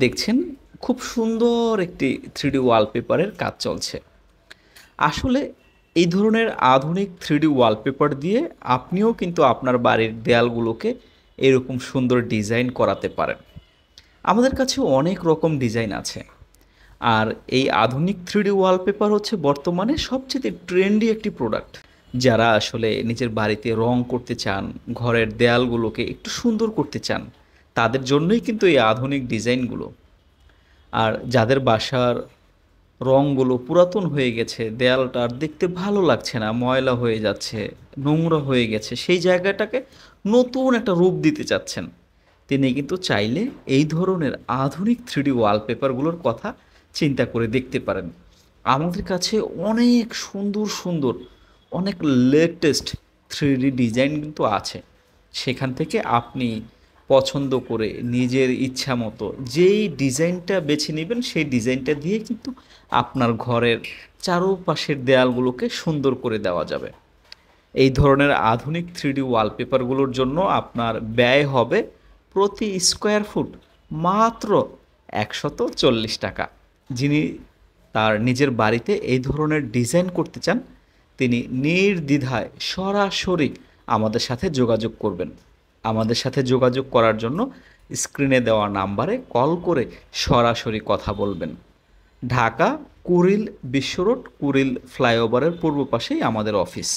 দেখছেন খুব সুন্দর একটি 3D ওয়ালপেপারের কাজ চলছে। আসলে এই ধরনের আধুনিক 3D ওয়ালপেপার দিয়ে আপনিও কিন্তু আপনার বাড়ির দেয়ালগুলোকে এরকম সুন্দর ডিজাইন করাতে পারেন। আমাদের কাছে অনেক রকম ডিজাইন আছে। আর এই আধুনিক 3D ওয়ালপেপার হচ্ছে বর্তমানে সবচেয়ে ট্রেন্ডি একটি প্রোডাক্ট। যারা আসলে নিজের বাড়িতে রং করতে চান, ঘরের দেয়ালগুলোকে একটু সুন্দর করতে চান, তাদের জন্যই কিন্তু এই আধুনিক ডিজাইনগুলো। আর যাদের বাসার রঙগুলো পুরাতন হয়ে গেছে, দেয়ালটা আর দেখতে ভালো লাগছে না, ময়লা হয়ে যাচ্ছে, নোংরা হয়ে গেছে, সেই জায়গাটাকে নতুন একটা রূপ দিতে চাচ্ছেন, তিনি কিন্তু চাইলে এই ধরনের আধুনিক 3D ওয়ালপেপারগুলোর কথা চিন্তা করে দেখতে পারেন। আমাদের কাছে অনেক সুন্দর সুন্দর, অনেক লেটেস্ট 3D ডিজাইন কিন্তু আছে। সেখান থেকে আপনি পছন্দ করে নিজের ইচ্ছা মতো যেই ডিজাইনটা বেছে নেবেন, সেই ডিজাইনটা দিয়ে কিন্তু আপনার ঘরের চারপাশের দেয়ালগুলোকে সুন্দর করে দেওয়া যাবে। এই ধরনের আধুনিক 3D ওয়ালপেপারগুলোর জন্য আপনার ব্যয় হবে প্রতি স্কোয়ার ফুট মাত্র ১৪০ টাকা। যিনি তার নিজের বাড়িতে এই ধরনের ডিজাইন করতে চান, তিনি নির্দ্বিধায় সরাসরি আমাদের সাথে যোগাযোগ করবেন। আমাদের সাথে যোগাযোগ করার জন্য স্ক্রিনে দেওয়া নাম্বারে কল করে সরাসরি কথা বলবেন। ঢাকা কুড়িল বিশ্ব রোড, কুড়িল ফ্লাইওভারের পূর্ব পাশেই আমাদের অফিস।